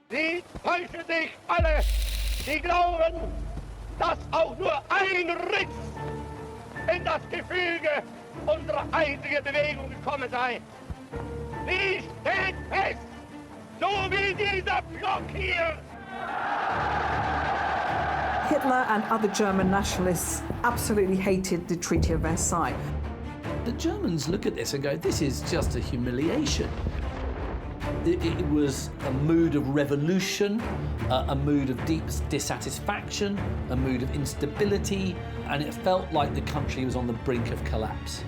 Sie täuschen sich alle, die glauben, dass auch nur ein Riss in das Gefüge unserer einzigen Bewegung gekommen sei. Sie steht fest, so wie dieser Block hier. Hitler and other German nationalists absolutely hated the Treaty of Versailles. The Germans look at this and go, this is just a humiliation. It was a mood of revolution, a mood of deep dissatisfaction, a mood of instability, and it felt like the country was on the brink of collapse.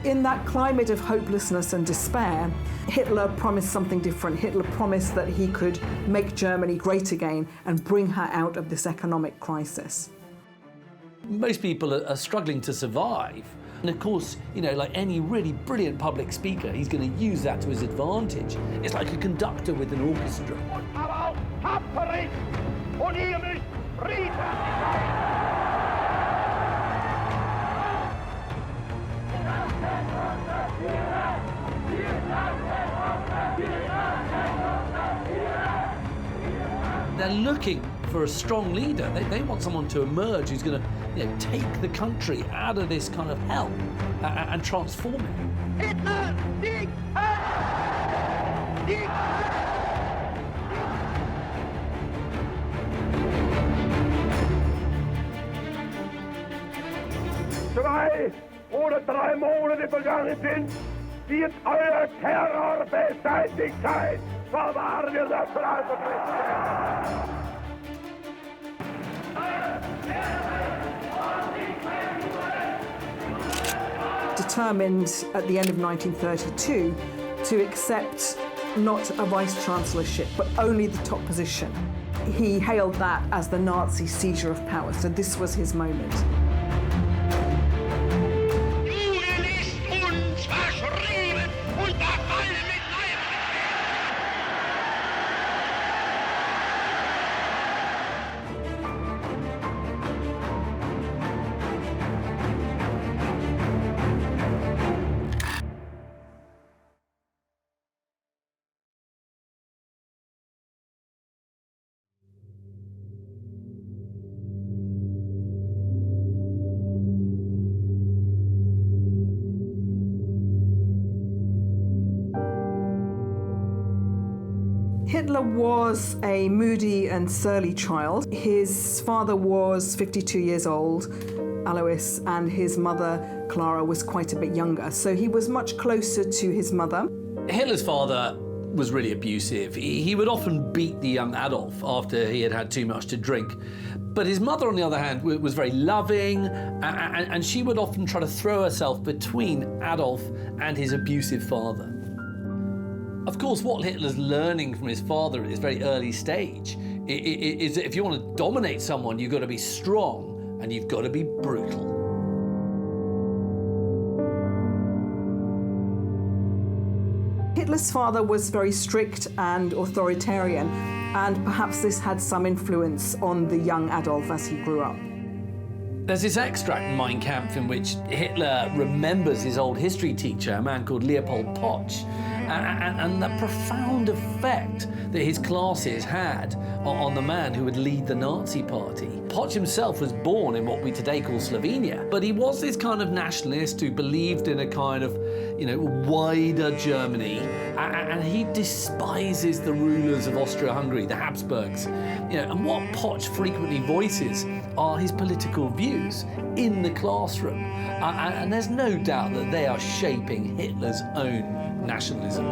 In that climate of hopelessness and despair, Hitler promised something different. Hitler promised that he could make Germany great again and bring her out of this economic crisis. Most people are struggling to survive. And of course, you know, like any really brilliant public speaker, he's going to use that to his advantage. It's like a conductor with an orchestra. They're looking for a strong leader. They want someone to emerge who's going to, you know, take the country out of this kind of hell and transform it. Hitler, Sieg! Sieg! Zwei oder drei Monate vergangen sind, wird euer Terror beseitigt sein. Verwahren wir das Reiserecht. Determined at the end of 1932 to accept not a vice-chancellorship, but only the top position. He hailed that as the Nazi seizure of power, so this was his moment. Hitler was a moody and surly child. His father was 52 years old, Alois, and his mother, Clara, was quite a bit younger. So he was much closer to his mother. Hitler's father was really abusive. He would often beat the young Adolf after he had had too much to drink. But his mother, on the other hand, was very loving, and she would often try to throw herself between Adolf and his abusive father. Of course, what Hitler's learning from his father at this very early stage is that if you want to dominate someone, you've got to be strong and you've got to be brutal. Hitler's father was very strict and authoritarian, and perhaps this had some influence on the young Adolf as he grew up. There's this extract in Mein Kampf in which Hitler remembers his old history teacher, a man called Leopold Putsch, and the profound effect that his classes had on the man who would lead the Nazi party. Putsch himself was born in what we today call Slovenia, but he was this kind of nationalist who believed in a kind of, you know, wider Germany, and he despises the rulers of Austria-Hungary, the Habsburgs. You know, and what Putsch frequently voices are his political views in the classroom, and there's no doubt that they are shaping Hitler's own nationalism.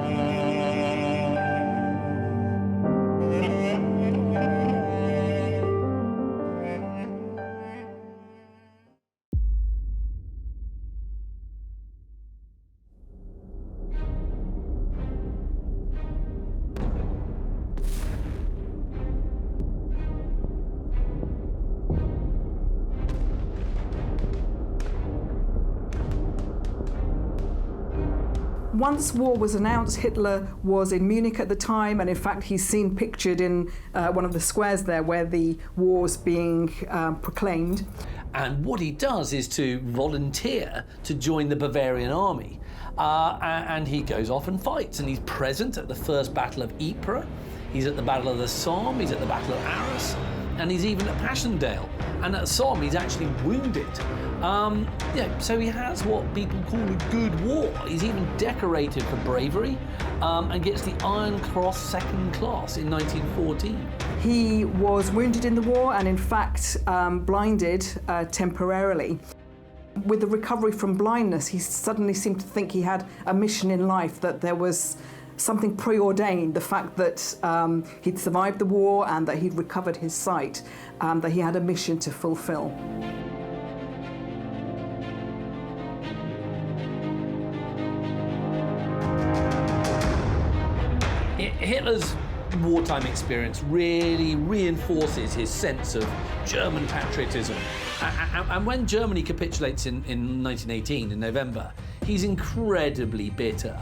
Once war was announced, Hitler was in Munich at the time, and in fact he's seen pictured in one of the squares there where the war's being proclaimed. And what he does is to volunteer to join the Bavarian army. And he goes off and fights, and he's present at the first Battle of Ypres. He's at the Battle of the Somme, he's at the Battle of Arras, and he's even at Passchendaele. And at Somme, he's actually wounded. So he has what people call a good war. He's even decorated for bravery and gets the Iron Cross Second Class in 1914. He was wounded in the war and in fact blinded temporarily. With the recovery from blindness, he suddenly seemed to think he had a mission in life, that there was something preordained, the fact that he'd survived the war and that he'd recovered his sight, that he had a mission to fulfill. Hitler's wartime experience really reinforces his sense of German patriotism. And when Germany capitulates in 1918, in November, he's incredibly bitter.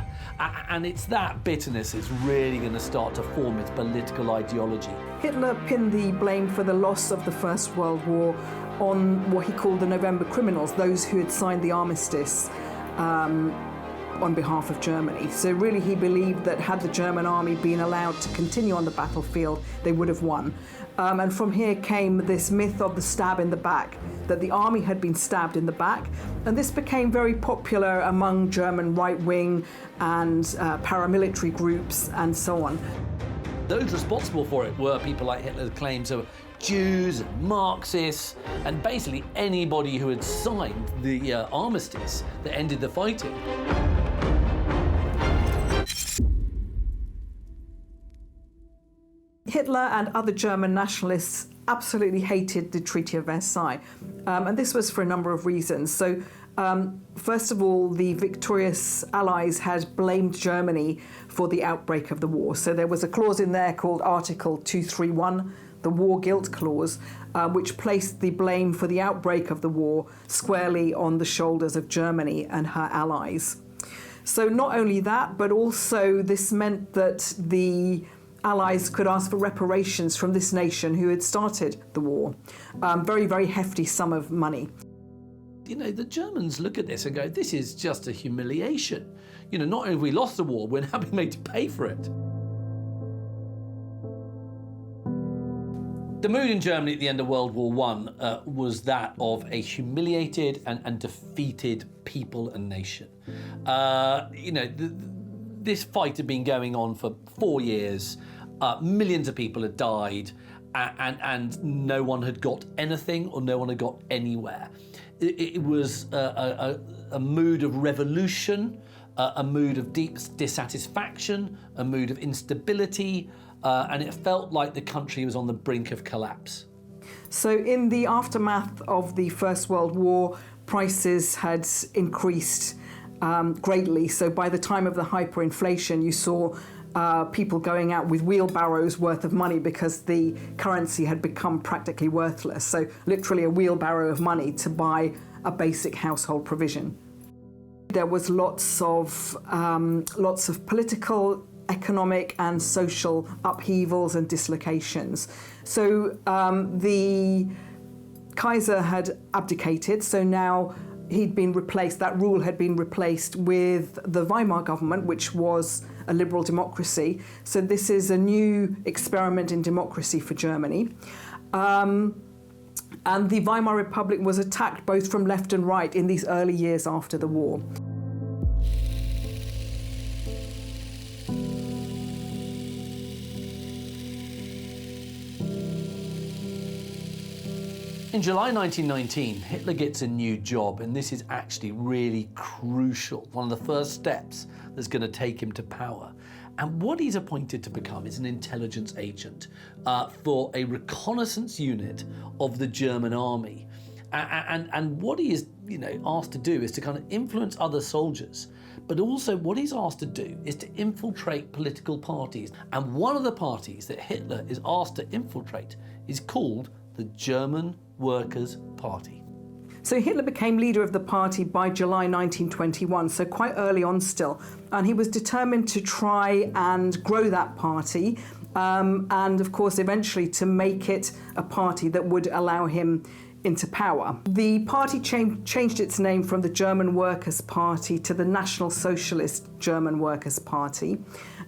And it's that bitterness that's really going to start to form its political ideology. Hitler pinned the blame for the loss of the First World War on what he called the November criminals, those who had signed the armistice on behalf of Germany. So really he believed that had the German army been allowed to continue on the battlefield, they would have won. And from here came this myth of the stab in the back, that the army had been stabbed in the back. And this became very popular among German right-wing and paramilitary groups and so on. Those responsible for it were people like Hitler claims of Jews and Marxists, and basically anybody who had signed the armistice that ended the fighting. Hitler and other German nationalists absolutely hated the Treaty of Versailles, and this was for a number of reasons. So, first of all, the victorious Allies had blamed Germany for the outbreak of the war. So there was a clause in there called Article 231, the War Guilt Clause, which placed the blame for the outbreak of the war squarely on the shoulders of Germany and her allies. So not only that, but also this meant that the Allies could ask for reparations from this nation who had started the war. Very, very hefty sum of money. You know, the Germans look at this and go, this is just a humiliation. You know, not only have we lost the war, we're now being made to pay for it. The mood in Germany at the end of World War I was that of a humiliated and defeated people and nation. This fight had been going on for 4 years. Millions of people had died, and no one had got anything, or no one had got anywhere. It was a mood of revolution, a mood of deep dissatisfaction, a mood of instability, and it felt like the country was on the brink of collapse. So in the aftermath of the First World War, prices had increased greatly. So by the time of the hyperinflation, you saw people going out with wheelbarrows worth of money because the currency had become practically worthless. So literally a wheelbarrow of money to buy a basic household provision. There was lots of political, economic and social upheavals and dislocations. So the Kaiser had abdicated, so now he'd been replaced, that rule had been replaced with the Weimar government, which was a liberal democracy. So this is a new experiment in democracy for Germany. And the Weimar Republic was attacked both from left and right in these early years after the war. In July 1919, Hitler gets a new job, and this is actually really crucial, one of the first steps that's going to take him to power. And what he's appointed to become is an intelligence agent for a reconnaissance unit of the German army. And what he is, asked to do is to kind of influence other soldiers, but also what he's asked to do is to infiltrate political parties. And one of the parties that Hitler is asked to infiltrate is called the German Workers' Party. So Hitler became leader of the party by July 1921, so quite early on still. And he was determined to try and grow that party, and of course eventually to make it a party that would allow him into power. The party changed its name from the German Workers' Party to the National Socialist German Workers' Party.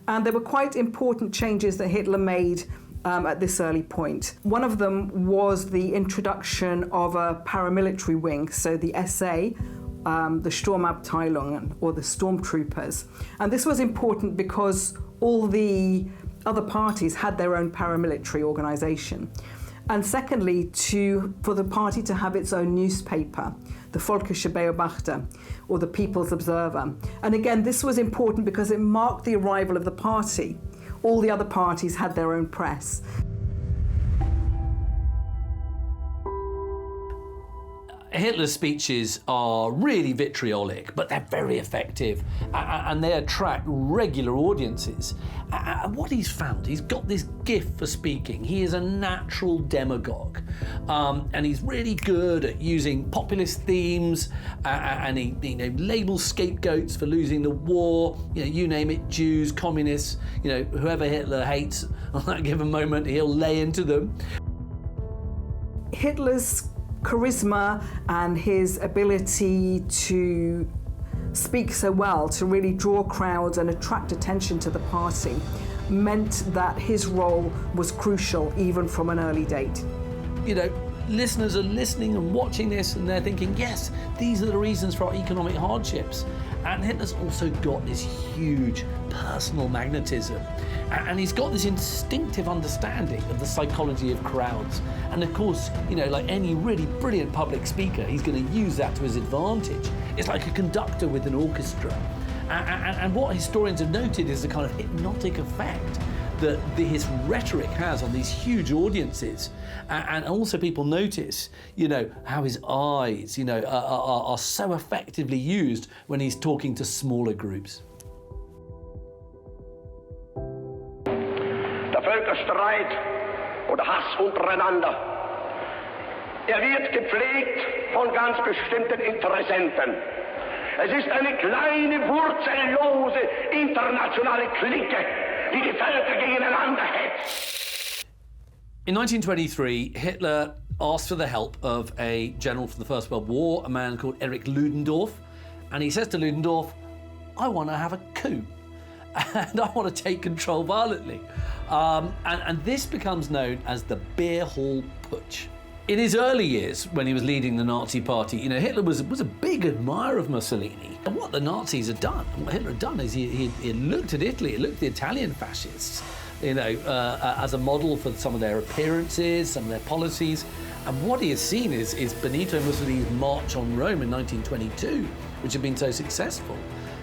And there were quite important changes that Hitler made at this early point. One of them was the introduction of a paramilitary wing, so the SA, the Sturmabteilung, or the stormtroopers. And this was important because all the other parties had their own paramilitary organisation. And secondly, for the party to have its own newspaper, the Volkische Beobachter, or the People's Observer. And again, this was important because it marked the arrival of the party. All the other parties had their own press. Hitler's speeches are really vitriolic, but they're very effective and they attract regular audiences. And what he's found, he's got this gift for speaking. He is a natural demagogue, and he's really good at using populist themes, and he labels scapegoats for losing the war. You name it, Jews, communists, whoever Hitler hates on that given moment, he'll lay into them. Hitler's charisma and his ability to speak so well, to really draw crowds and attract attention to the party, meant that his role was crucial even from an early date. Listeners are listening and watching this and they're thinking, yes, these are the reasons for our economic hardships. And Hitler's also got this huge personal magnetism. And he's got this instinctive understanding of the psychology of crowds. And of course, like any really brilliant public speaker, he's going to use that to his advantage. It's like a conductor with an orchestra. And what historians have noted is the kind of hypnotic effect that his rhetoric has on these huge audiences. And also people notice, how his eyes, are so effectively used when he's talking to smaller groups. Der Völkerstreit oder Hass untereinander, wird gepflegt von ganz bestimmten Interessenten. Es ist eine kleine, wurzellose internationale Clique, die die Völker gegeneinander hetzt. In 1923, Hitler asked for the help of a general from the First World War, a man called Erich Ludendorff, and he says to Ludendorff, I want to have a coup. And I want to take control violently. And this becomes known as the Beer Hall Putsch. In his early years, when he was leading the Nazi party, Hitler was a big admirer of Mussolini. And what the Nazis had done, and what Hitler had done, is he looked at Italy, he looked at the Italian fascists, as a model for some of their appearances, some of their policies. And what he has seen is Benito Mussolini's march on Rome in 1922, which had been so successful.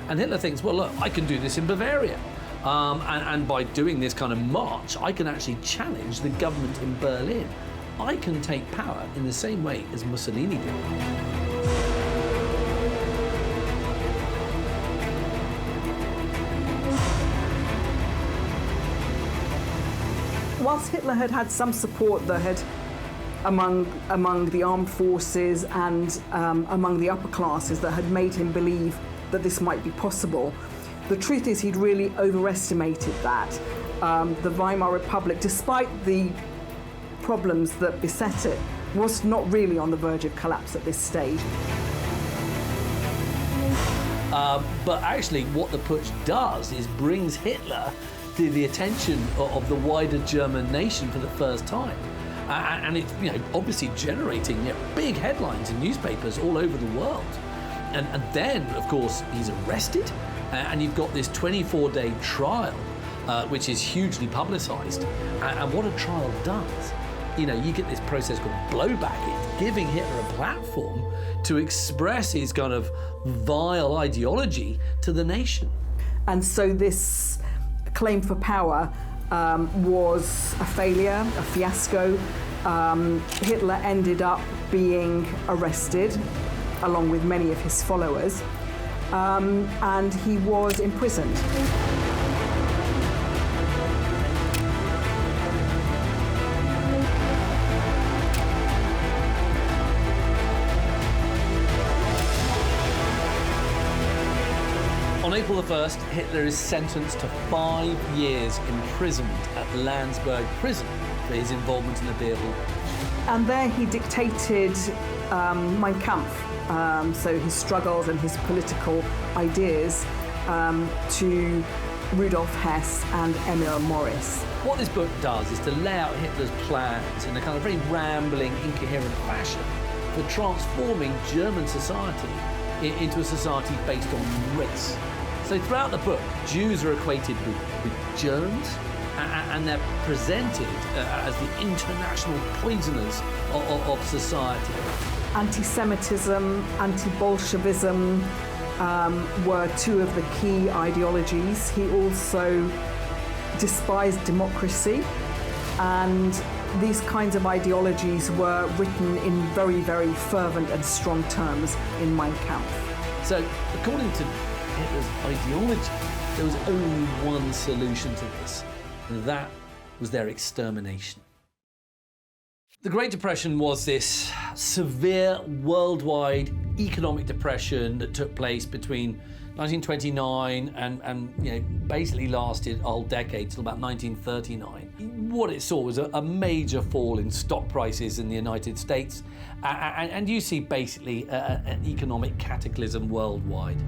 And Hitler thinks, well, look, I can do this in Bavaria. And by doing this kind of march, I can actually challenge the government in Berlin. I can take power in the same way as Mussolini did. Whilst Hitler had some support among the armed forces and among the upper classes that had made him believe that this might be possible, the truth is he'd really overestimated that. The Weimar Republic, despite the problems that beset it, was not really on the verge of collapse at this stage. But actually what the Putsch does is brings Hitler to the attention of the wider German nation for the first time. And it's obviously generating big headlines in newspapers all over the world. And then, of course, he's arrested, and you've got this 24-day trial, which is hugely publicised. And what a trial does, you get this process called blowback. It's giving Hitler a platform to express his kind of vile ideology to the nation. And so this claim for power was a failure, a fiasco. Hitler ended up being arrested, along with many of his followers, and he was imprisoned. On April the 1st, Hitler is sentenced to 5 years imprisoned at Landsberg prison for his involvement in the Beer Hall. And there he dictated Mein Kampf, so his struggles and his political ideas, to Rudolf Hess and Emil Morris. What this book does is to lay out Hitler's plans in a kind of very rambling, incoherent fashion for transforming German society into a society based on race. So throughout the book, Jews are equated with germs, and they're presented as the international poisoners of society. Anti-Semitism, anti-Bolshevism were two of the key ideologies. He also despised democracy, and these kinds of ideologies were written in very, very fervent and strong terms in Mein Kampf. So, according to Hitler's ideology, there was only one solution to this, and that was their extermination. The Great Depression was this severe worldwide economic depression that took place between 1929 and basically lasted a whole decade till about 1939. What it saw was a major fall in stock prices in the United States, and you see basically an economic cataclysm worldwide.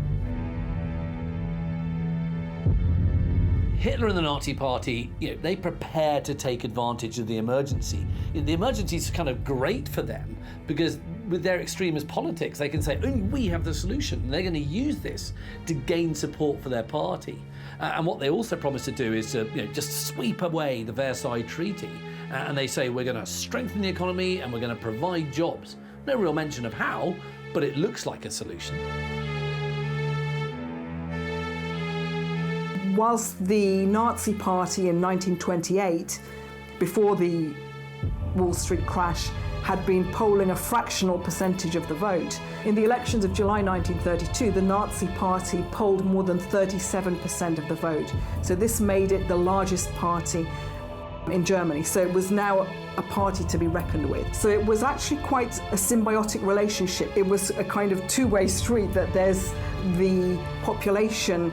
Hitler and the Nazi Party, they prepared to take advantage of the emergency. The emergency is kind of great for them because with their extremist politics, they can say, only we have the solution. And they're going to use this to gain support for their party. And what they also promise to do is to just sweep away the Versailles Treaty. And they say, we're going to strengthen the economy and we're going to provide jobs. No real mention of how, but it looks like a solution. Whilst the Nazi Party in 1928, before the Wall Street crash, had been polling a fractional percentage of the vote, in the elections of July 1932, the Nazi Party polled more than 37% of the vote. So this made it the largest party in Germany. So it was now a party to be reckoned with. So it was actually quite a symbiotic relationship. It was a kind of two-way street, that there's the population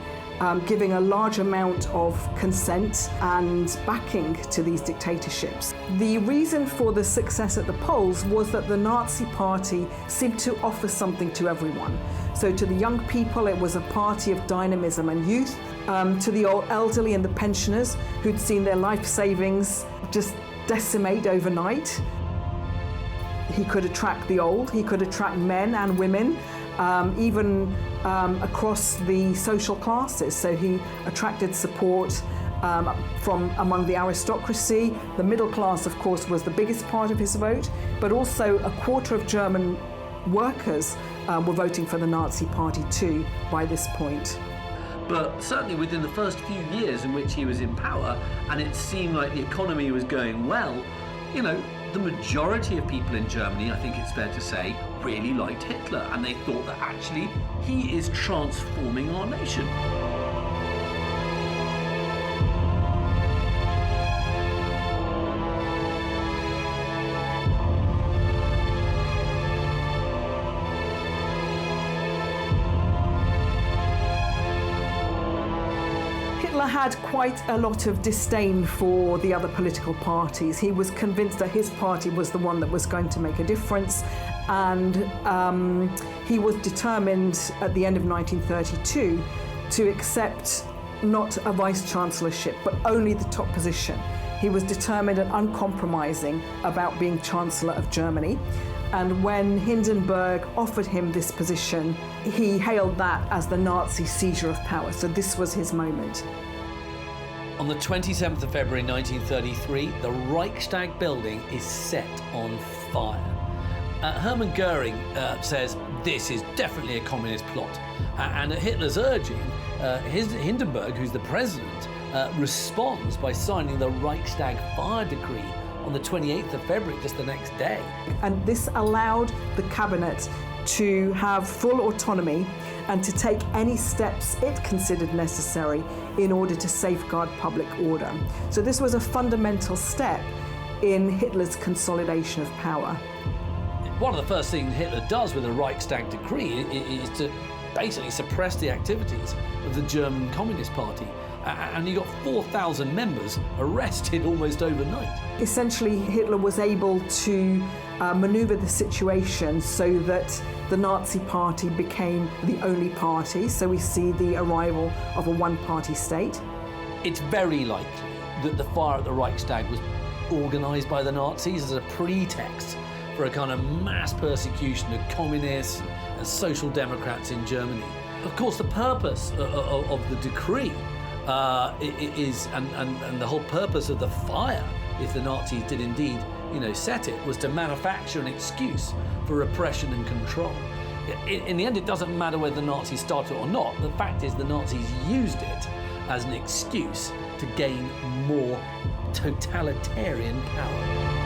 giving a large amount of consent and backing to these dictatorships. The reason for the success at the polls was that the Nazi Party seemed to offer something to everyone. So to the young people, it was a party of dynamism and youth. To the old elderly and the pensioners who'd seen their life savings just decimate overnight. He could attract the old, he could attract men and women, even across the social classes. So he attracted support from among the aristocracy. The middle class, of course, was the biggest part of his vote, but also a quarter of German workers were voting for the Nazi Party too by this point. But certainly within the first few years in which he was in power, and it seemed like the economy was going well, the majority of people in Germany, I think it's fair to say, really liked Hitler, and they thought that actually he is transforming our nation. Hitler had quite a lot of disdain for the other political parties. He was convinced that his party was the one that was going to make a difference, and he was determined at the end of 1932 to accept not a vice-chancellorship, but only the top position. He was determined and uncompromising about being Chancellor of Germany. And when Hindenburg offered him this position, he hailed that as the Nazi seizure of power. So this was his moment. On the 27th of February 1933, the Reichstag building is set on fire. Hermann Goering says this is definitely a communist plot. And at Hitler's urging, Hindenburg, who's the president, responds by signing the Reichstag fire decree on the 28th of February, just the next day. And this allowed the cabinet to have full autonomy and to take any steps it considered necessary in order to safeguard public order. So this was a fundamental step in Hitler's consolidation of power. One of the first things Hitler does with the Reichstag decree is to basically suppress the activities of the German Communist Party. And he got 4,000 members arrested almost overnight. Essentially, Hitler was able to maneuver the situation so that the Nazi Party became the only party. So we see the arrival of a one-party state. It's very likely that the fire at the Reichstag was organised by the Nazis as a pretext for a kind of mass persecution of communists and social democrats in Germany. Of course, the purpose of the decree is, and the whole purpose of the fire, if the Nazis did indeed, set it, was to manufacture an excuse for repression and control. In the end, it doesn't matter whether the Nazis started it or not. The fact is the Nazis used it as an excuse to gain more totalitarian power.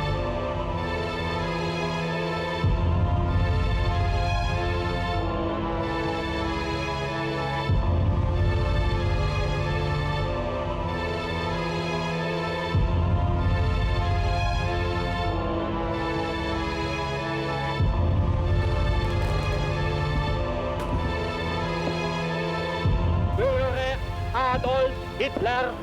Adolf Hitler.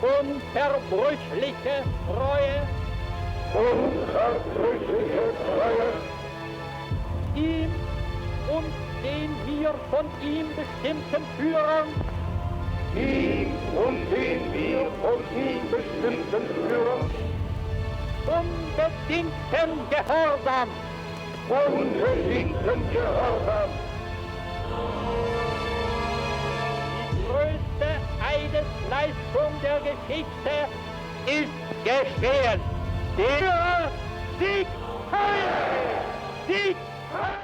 Unverbrüchliche Treue. Unverbrüchliche Treue. Ihm und den wir von ihm bestimmten Führern. Ihm und den wir von ihm bestimmten Führern. Unbedingten Gehorsam. Unbedingten Gehorsam. Die größte Eidesleistung der Geschichte ist geschehen. Der Sieg heil! Sieg heil!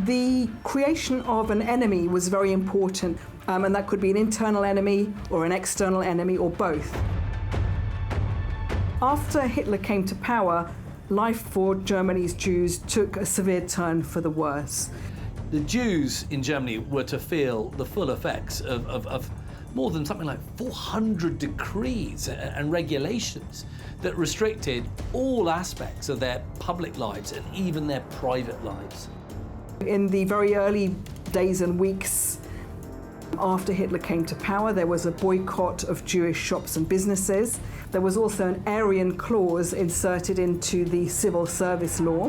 The creation of an enemy was very important, and that could be an internal enemy or an external enemy or both. After Hitler came to power, life for Germany's Jews took a severe turn for the worse. The Jews in Germany were to feel the full effects of more than something like 400 decrees and regulations that restricted all aspects of their public lives and even their private lives. In the very early days and weeks after Hitler came to power, there was a boycott of Jewish shops and businesses. There was also an Aryan clause inserted into the civil service law,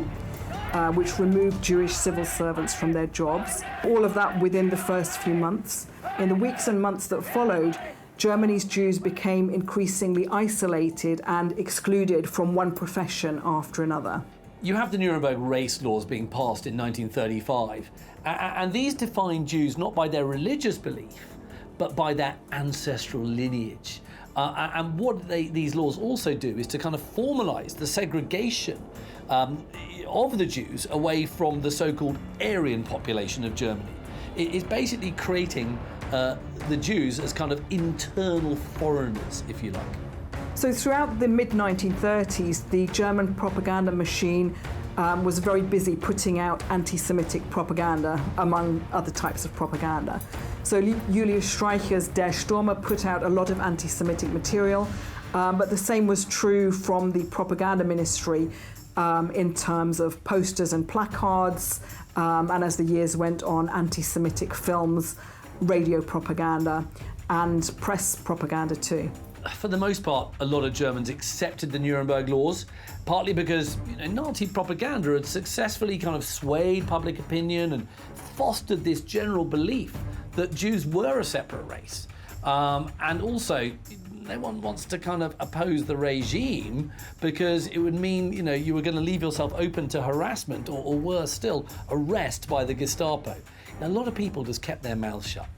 which removed Jewish civil servants from their jobs. All of that within the first few months. In the weeks and months that followed, Germany's Jews became increasingly isolated and excluded from one profession after another. You have the Nuremberg race laws being passed in 1935, and these define Jews not by their religious belief, but by their ancestral lineage. And what these laws also do is to kind of formalize the segregation of the Jews away from the so-called Aryan population of Germany. It is basically creating the Jews as kind of internal foreigners, if you like. So throughout the mid-1930s, the German propaganda machine was very busy putting out anti-Semitic propaganda, among other types of propaganda. So Julius Streicher's Der Stürmer put out a lot of anti-Semitic material, but the same was true from the propaganda ministry in terms of posters and placards, and as the years went on, anti-Semitic films, radio propaganda, and press propaganda too. For the most part, a lot of Germans accepted the Nuremberg Laws, partly because Nazi propaganda had successfully kind of swayed public opinion and fostered this general belief that Jews were a separate race. And also, no one wants to kind of oppose the regime because it would mean, you were going to leave yourself open to harassment or worse still, arrest by the Gestapo. A lot of people just kept their mouths shut.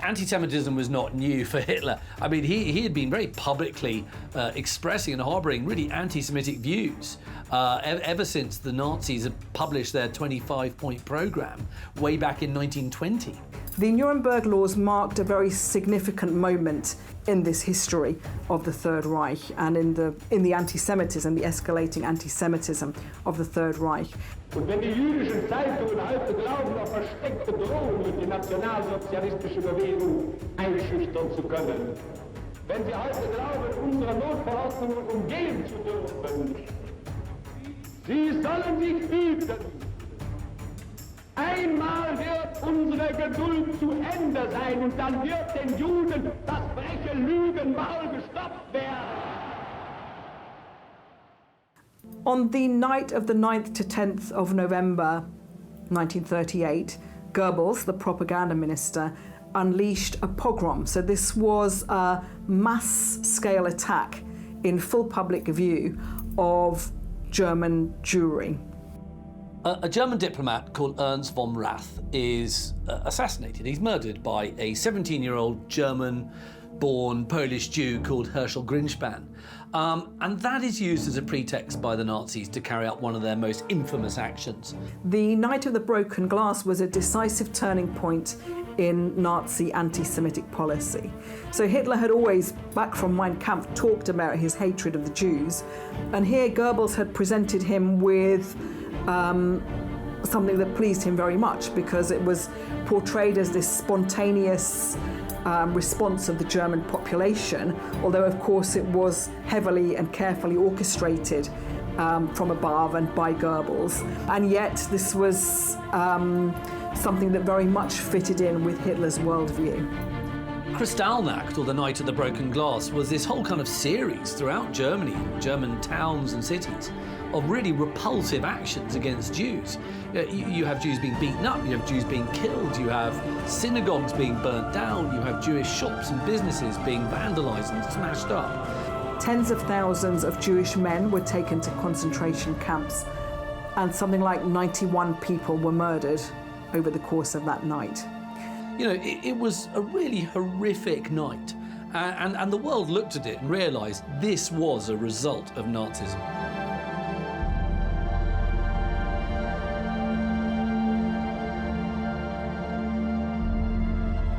Anti-Semitism was not new for Hitler. I mean, he had been very publicly expressing and harbouring really anti-Semitic views ever since the Nazis had published their 25-point programme way back in 1920. The Nuremberg Laws marked a very significant moment in this history of the Third Reich and in the anti-Semitism, the escalating anti-Semitism of the Third Reich. Und wenn die jüdischen Zeitungen heute glauben, auf versteckte Drohungen durch die nationalsozialistische Bewegung einschüchtern zu können, wenn sie heute glauben, unsere Notverordnungen umgehen zu dürfen, sie sollen sich hüten, Einmal wird unsere Geduld zu Ende sein und dann wird den Juden das freche Lügen mal gestoppt werden. On the night of the 9th to 10th of November 1938, Goebbels, the propaganda minister, unleashed a pogrom. So this was a mass-scale attack in full public view of German Jewry. A German diplomat called Ernst von Rath is assassinated. He's murdered by a 17-year-old German-born Polish Jew called Herschel Grinspan. And that is used as a pretext by the Nazis to carry out one of their most infamous actions. The Night of the Broken Glass was a decisive turning point in Nazi anti-Semitic policy. So Hitler had always, back from Mein Kampf, talked about his hatred of the Jews, and here Goebbels had presented him with something that pleased him very much, because it was portrayed as this spontaneous response of the German population, although of course it was heavily and carefully orchestrated from above and by Goebbels. And yet this was something that very much fitted in with Hitler's worldview. Kristallnacht, or the Night of the Broken Glass, was this whole kind of series throughout Germany, German towns and cities, of really repulsive actions against Jews. You have Jews being beaten up, you have Jews being killed, you have synagogues being burnt down, you have Jewish shops and businesses being vandalised and smashed up. Tens of thousands of Jewish men were taken to concentration camps, and something like 91 people were murdered over the course of that night. You know, it was a really horrific night, and the world looked at it and realised this was a result of Nazism.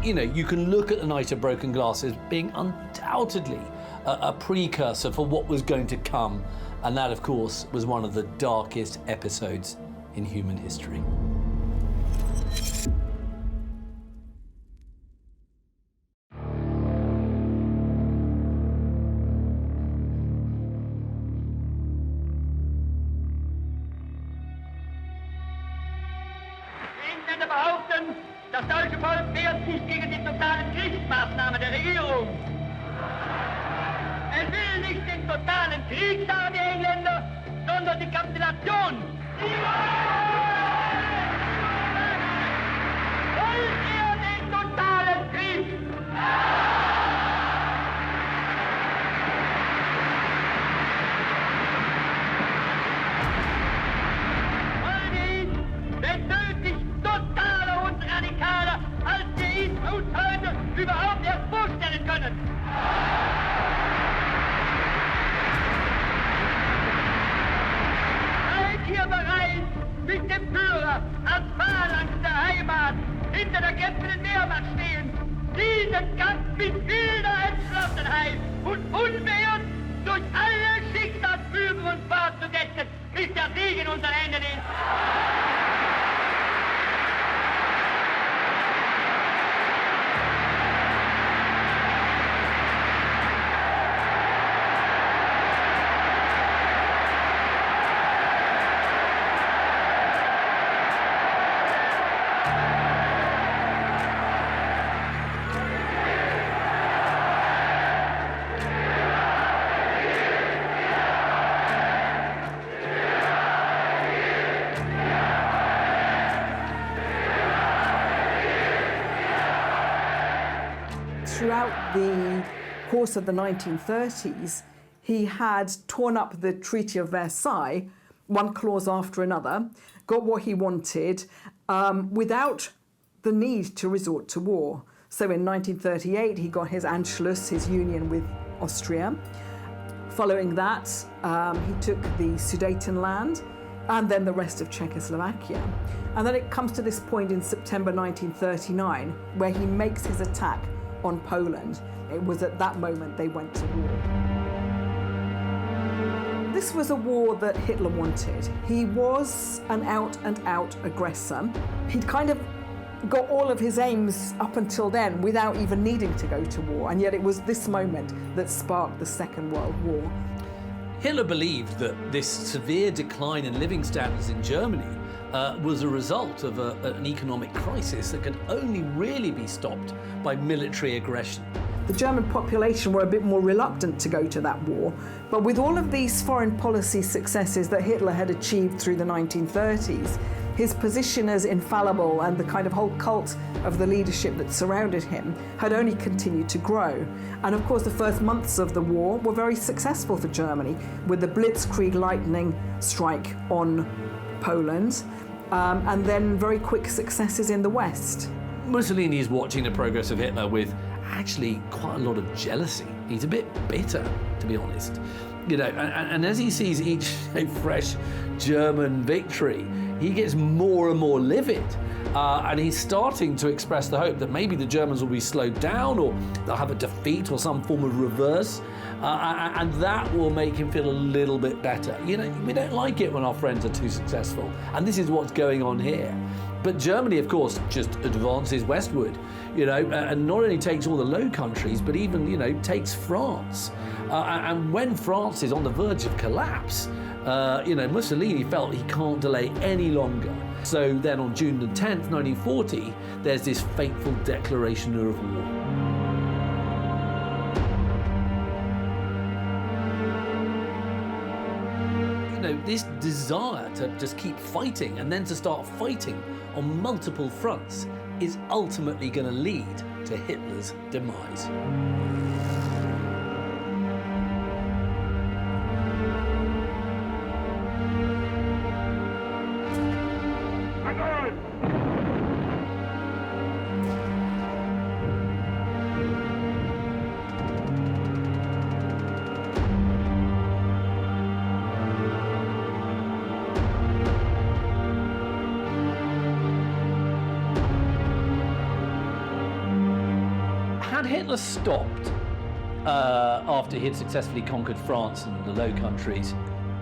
You know, you can look at the Night of Broken Glass as being undoubtedly a precursor for what was going to come, and that, of course, was one of the darkest episodes in human history. Das deutsche Volk wehrt sich gegen die totalen Kriegsmaßnahmen der Regierung. Es will nicht den totalen Krieg, sagen die Engländer, sondern die Kapitulation. Wollt ihr den totalen Krieg? Wollen wir ihn, wenn nötig, totaler und radikaler, als wir ihn uns heute überhaupt erst vorstellen können. Seid ihr bereit, mit dem Führer als Phalanx der Heimat hinter der kämpfenden Wehrmacht stehen, diesen Kampf mit wilder Entschlossenheit und unbeirrt durch alle Schicksalsbüben und fortzusetzen, bis der Sieg in unseren Händen ist. Throughout the course of the 1930s, he had torn up the Treaty of Versailles, one clause after another, got what he wanted without the need to resort to war. So in 1938, he got his Anschluss, his union with Austria. Following that, he took the Sudetenland and then the rest of Czechoslovakia. And then it comes to this point in September 1939, where he makes his attack on Poland. It was at that moment they went to war. This was a war that Hitler wanted. He was an out-and-out aggressor. He'd kind of got all of his aims up until then without even needing to go to war, and yet it was this moment that sparked the Second World War. Hitler believed that this severe decline in living standards in Germany was a result of an economic crisis that could only really be stopped by military aggression. The German population were a bit more reluctant to go to that war, but with all of these foreign policy successes that Hitler had achieved through the 1930s, his position as infallible and the kind of whole cult of the leadership that surrounded him had only continued to grow. And of course, the first months of the war were very successful for Germany, with the Blitzkrieg lightning strike on Poland, and then very quick successes in the West. Mussolini is watching the progress of Hitler with actually quite a lot of jealousy. He's a bit bitter, to be honest. You know, and as he sees each fresh German victory, he gets more and more livid. And he's starting to express the hope that maybe the Germans will be slowed down, or they'll have a defeat or some form of reverse. And that will make him feel a little bit better. You know, we don't like it when our friends are too successful. And this is what's going on here. But Germany, of course, just advances westward, you know, and not only takes all the Low Countries, but even, you know, takes France. And when France is on the verge of collapse, you know, Mussolini felt he can't delay any longer. So then on June the 10th, 1940, there's this fateful declaration of war. This desire to just keep fighting and then to start fighting on multiple fronts is ultimately going to lead to Hitler's demise. Had Hitler stopped after he had successfully conquered France and the Low Countries,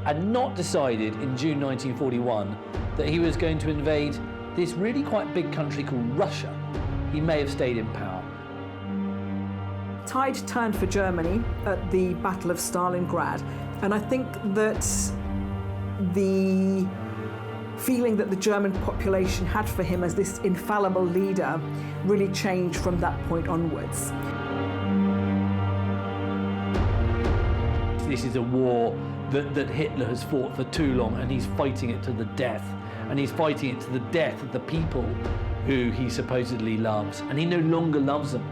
and not decided in June 1941 that he was going to invade this really quite big country called Russia, he may have stayed in power. Tide turned for Germany at the Battle of Stalingrad, and I think that the feeling that the German population had for him as this infallible leader really changed from that point onwards. This is a war that Hitler has fought for too long, and he's fighting it to the death. And he's fighting it to the death of the people who he supposedly loves. And he no longer loves them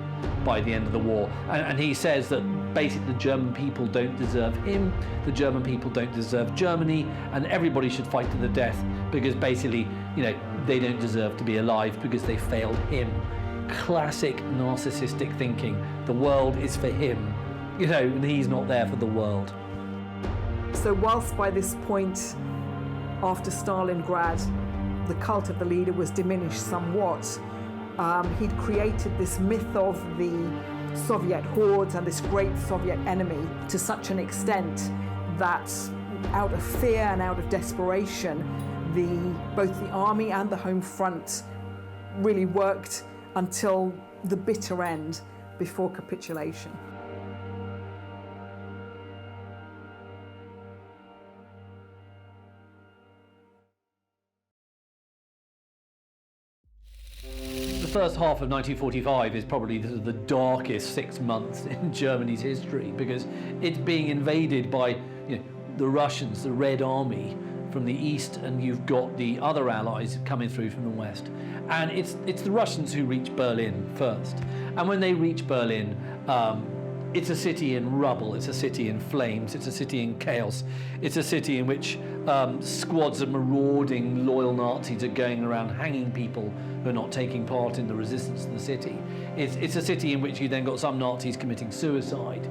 by the end of the war. And he says that basically the German people don't deserve him, the German people don't deserve Germany, and everybody should fight to the death because basically, you know, they don't deserve to be alive because they failed him. Classic narcissistic thinking. The world is for him, you know, and he's not there for the world. So whilst by this point, after Stalingrad, the cult of the leader was diminished somewhat, he'd created this myth of the Soviet hordes and this great Soviet enemy to such an extent that out of fear and out of desperation, both the army and the home front really worked until the bitter end before capitulation. The first half of 1945 is probably the darkest 6 months in Germany's history because it's being invaded by, you know, the Russians, the Red Army from the east, and you've got the other allies coming through from the west. And it's the Russians who reach Berlin first. And when they reach Berlin, it's a city in rubble, it's a city in flames, it's a city in chaos, it's a city in which squads of marauding loyal Nazis are going around hanging people who are not taking part in the resistance to the city. It's a city in which you then got some Nazis committing suicide.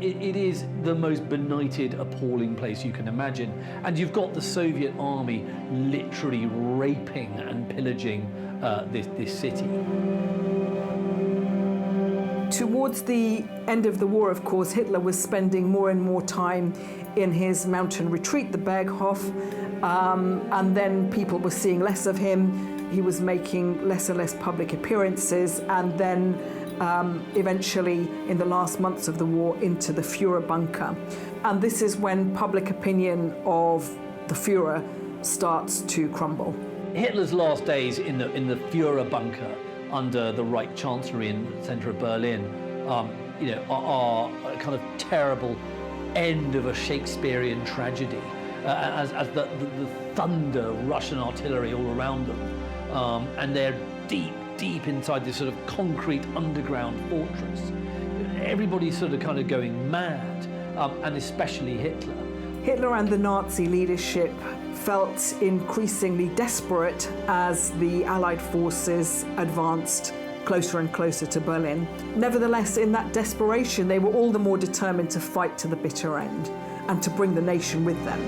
It is the most benighted, appalling place you can imagine. And you've got the Soviet army literally raping and pillaging this city. Towards the end of the war, of course, Hitler was spending more and more time in his mountain retreat, the Berghof, and then people were seeing less of him. He was making less and less public appearances, and then eventually, in the last months of the war, into the Führer bunker. And this is when public opinion of the Führer starts to crumble. Hitler's last days in the Führer bunker under the Reich Chancellery in the centre of Berlin, are a kind of terrible end of a Shakespearean tragedy, as the thunder Russian artillery all around them, and they're deep inside this sort of concrete underground fortress. Everybody's sort of kind of going mad, and especially Hitler. Hitler and the Nazi leadership felt increasingly desperate as the Allied forces advanced closer and closer to Berlin. Nevertheless, in that desperation, they were all the more determined to fight to the bitter end and to bring the nation with them.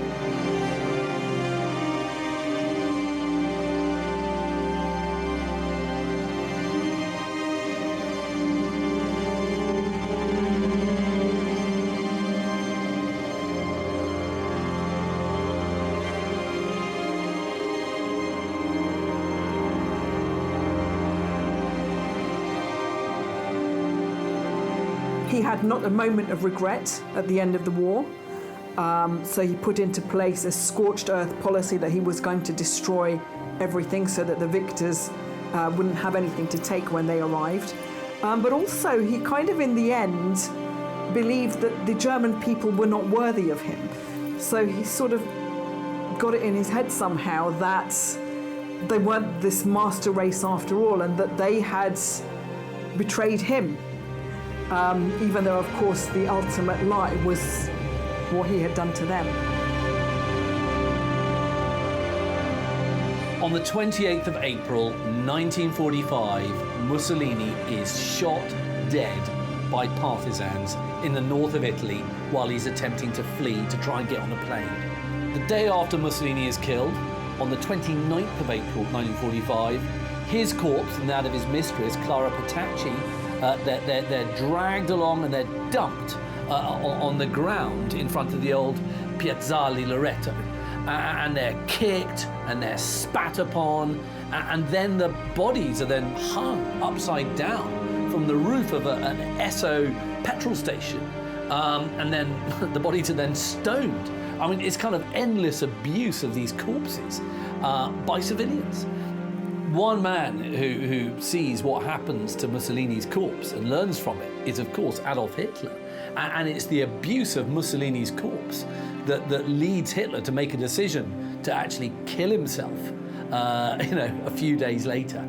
He had not a moment of regret at the end of the war, so he put into place a scorched earth policy that he was going to destroy everything so that the victors wouldn't have anything to take when they arrived. But also he kind of in the end believed that the German people were not worthy of him. So he sort of got it in his head somehow that they weren't this master race after all, and that they had betrayed him. Even though, of course, the ultimate lie was what he had done to them. On the 28th of April, 1945, Mussolini is shot dead by partisans in the north of Italy while he's attempting to flee to try and get on a plane. The day after Mussolini is killed, on the 29th of April, 1945, his corpse and that of his mistress, Clara Petacci, they're dragged along and they're dumped on the ground in front of the old Piazzale Loreto. And they're kicked and they're spat upon, and then the bodies are then hung upside down from the roof of an Esso petrol station. And then the bodies are then stoned. I mean, it's kind of endless abuse of these corpses by civilians. One man who sees what happens to Mussolini's corpse and learns from it is, of course, Adolf Hitler. And it's the abuse of Mussolini's corpse that leads Hitler to make a decision to actually kill himself, a few days later.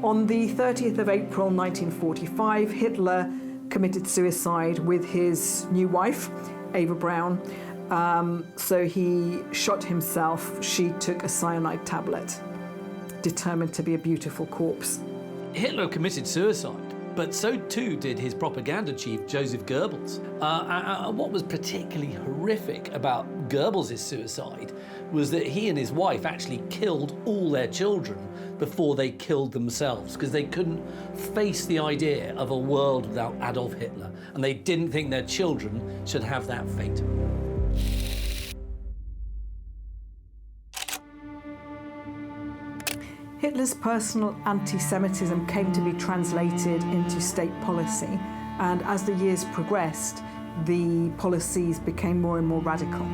On the 30th of April 1945, Hitler committed suicide with his new wife, Eva Braun. So he shot himself. She took a cyanide tablet, determined to be a beautiful corpse. Hitler committed suicide, but so too did his propaganda chief, Joseph Goebbels. What was particularly horrific about Goebbels' suicide was that he and his wife actually killed all their children before they killed themselves, because they couldn't face the idea of a world without Adolf Hitler, and they didn't think their children should have that fate. Hitler's personal anti-Semitism came to be translated into state policy, and as the years progressed, the policies became more and more radical.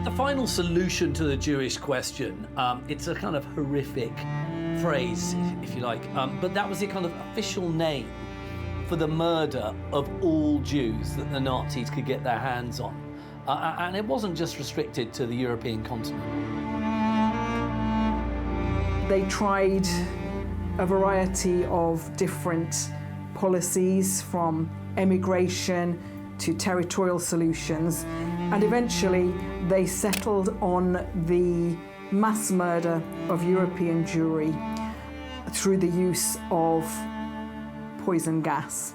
The final solution to the Jewish question, it's a kind of horrific phrase, if you like, but that was the kind of official name for the murder of all Jews that the Nazis could get their hands on. And it wasn't just restricted to the European continent. They tried a variety of different policies, from emigration to territorial solutions, and eventually they settled on the mass murder of European Jewry through the use of poison gas.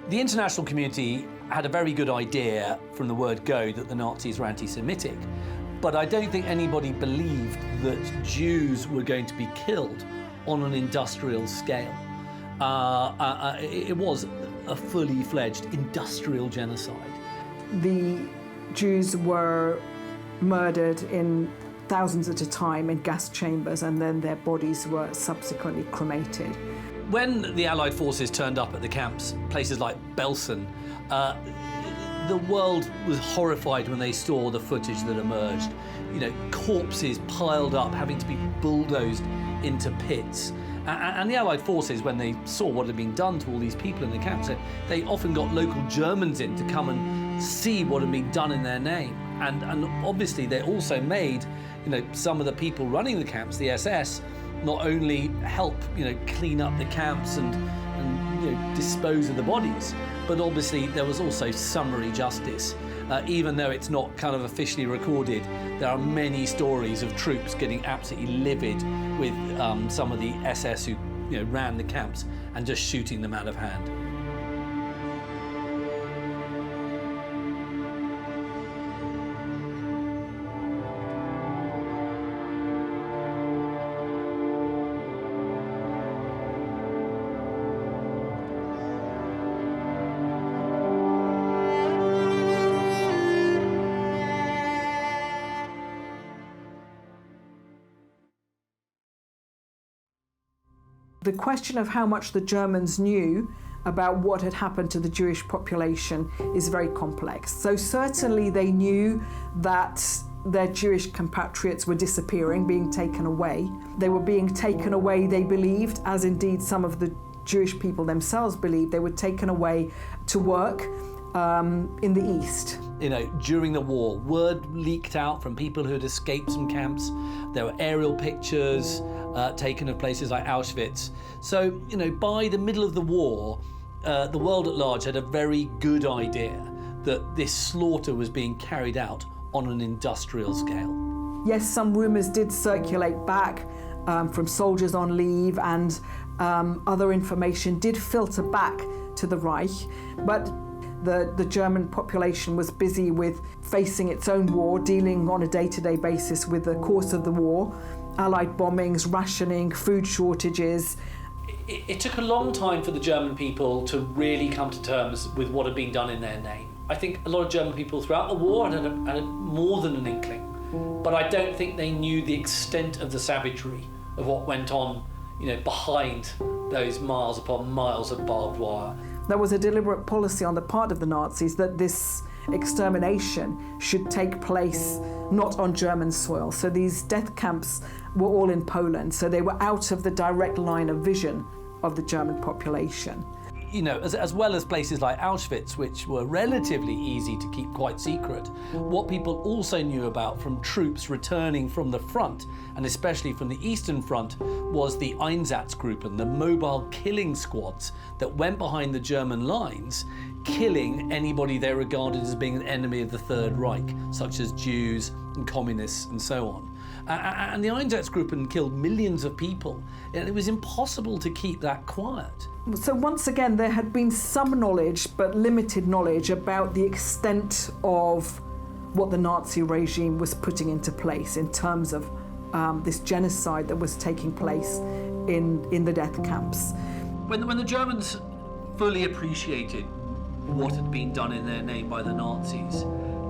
The international community had a very good idea from the word go that the Nazis were anti-Semitic. But I don't think anybody believed that Jews were going to be killed on an industrial scale. It was a fully fledged industrial genocide. The Jews were murdered in thousands at a time in gas chambers, and then their bodies were subsequently cremated. When the Allied forces turned up at the camps, places like Belsen, The world was horrified when they saw the footage that emerged. You know, corpses piled up, having to be bulldozed into pits. And the Allied forces, when they saw what had been done to all these people in the camps, they often got local Germans in to come and see what had been done in their name. And obviously they also made, you know, some of the people running the camps, the SS, not only help, you know, clean up the camps and you know, dispose of the bodies, but obviously there was also summary justice. Even though it's not kind of officially recorded, there are many stories of troops getting absolutely livid with some of the SS who, you know, ran the camps and just shooting them out of hand. The question of how much the Germans knew about what had happened to the Jewish population is very complex. So certainly they knew that their Jewish compatriots were disappearing, being taken away. They were being taken away, they believed, as indeed some of the Jewish people themselves believed, they were taken away to work in the East. You know, during the war, word leaked out from people who had escaped some camps. There were aerial pictures taken of places like Auschwitz. So, you know, by the middle of the war, the world at large had a very good idea that this slaughter was being carried out on an industrial scale. Yes, some rumours did circulate back from soldiers on leave, and other information did filter back to the Reich, but the German population was busy with facing its own war, dealing on a day-to-day basis with the course of the war, Allied bombings, rationing, food shortages. It took a long time for the German people to really come to terms with what had been done in their name. I think a lot of German people throughout the war had more than an inkling, but I don't think they knew the extent of the savagery of what went on, you know, behind those miles upon miles of barbed wire. There was a deliberate policy on the part of the Nazis that this extermination should take place not on German soil. So these death camps were all in Poland, so they were out of the direct line of vision of the German population. You know, as well as places like Auschwitz, which were relatively easy to keep quite secret, what people also knew about from troops returning from the front, and especially from the Eastern Front, was the Einsatzgruppen, the mobile killing squads that went behind the German lines, killing anybody they regarded as being an enemy of the Third Reich, such as Jews and communists and so on. And the Einsatzgruppen killed millions of people, and it was impossible to keep that quiet. So once again, there had been some knowledge, but limited knowledge, about the extent of what the Nazi regime was putting into place in terms of this genocide that was taking place in the death camps. When the Germans fully appreciated what had been done in their name by the Nazis,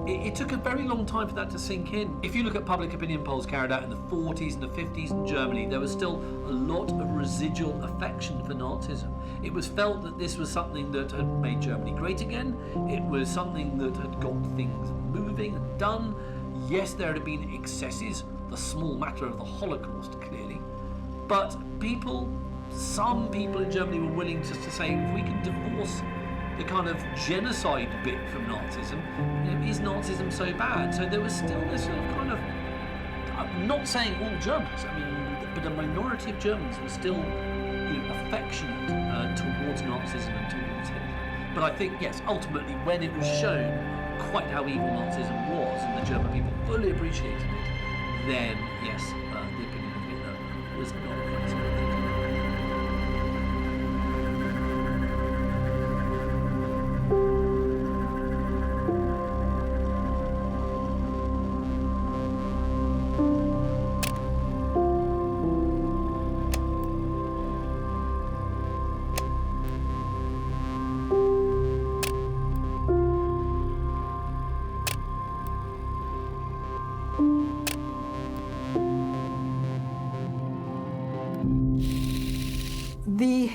it took a very long time for that to sink in. If you look at public opinion polls carried out in the 40s and the 50s in Germany, there was still a lot of residual affection for Nazism. It was felt that this was something that had made Germany great again. It was something that had got things moving and done. Yes, there had been excesses, the small matter of the Holocaust, clearly. But some people in Germany were willing just to say, if we can divorce the kind of genocide bit from Nazism, you know, is Nazism so bad? So there was still this sort of kind of, I'm not saying all Germans, I mean, but a minority of Germans were still, you know, affectionate towards Nazism and towards Hitler. But I think, yes, ultimately, when it was shown quite how evil Nazism was, and the German people fully appreciated it, then, yes, the opinion of Hitler was not quite so good.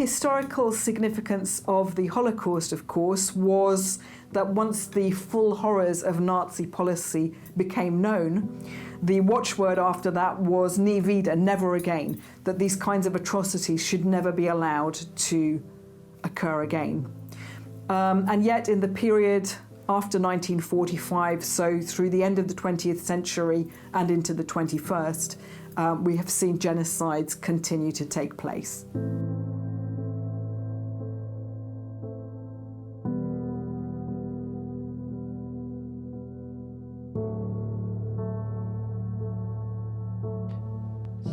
historical significance of the Holocaust, of course, was that once the full horrors of Nazi policy became known, the watchword after that was nie wieder, never again, that these kinds of atrocities should never be allowed to occur again. And yet in the period after 1945, so through the end of the 20th century and into the 21st, we have seen genocides continue to take place.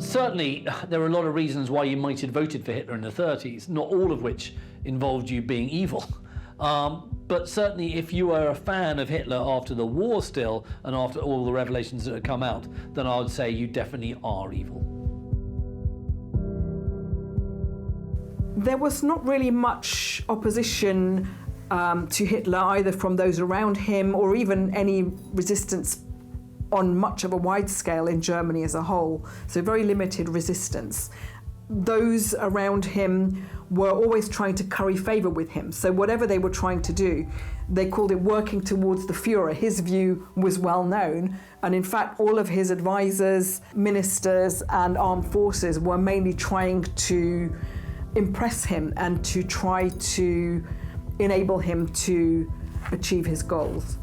Certainly, there are a lot of reasons why you might have voted for Hitler in the 30s, not all of which involved you being evil. But certainly, if you are a fan of Hitler after the war still, and after all the revelations that have come out, then I would say you definitely are evil. There was not really much opposition to Hitler, either from those around him or even any resistance on much of a wide scale in Germany as a whole, so very limited resistance. Those around him were always trying to curry favour with him, so whatever they were trying to do, they called it working towards the Führer. His view was well known, and in fact all of his advisors, ministers and armed forces were mainly trying to impress him and to try to enable him to achieve his goals.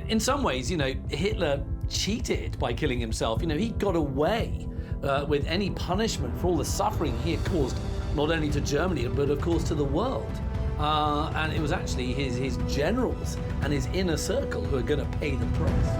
In some ways, Hitler cheated by killing himself. He got away with any punishment for all the suffering he had caused, not only to Germany, but of course to the world. And it was actually his generals and his inner circle who are going to pay the price.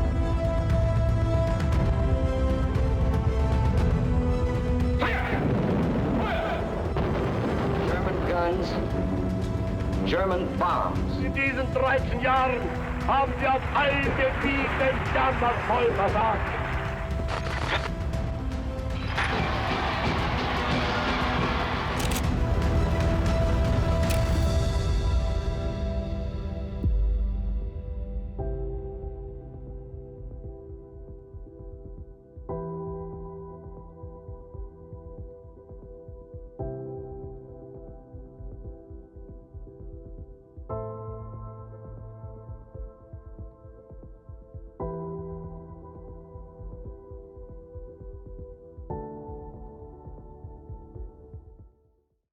German guns, German bombs. In diesen 13 Jahren haben wir auf allen Gebieten jammervoll versagt.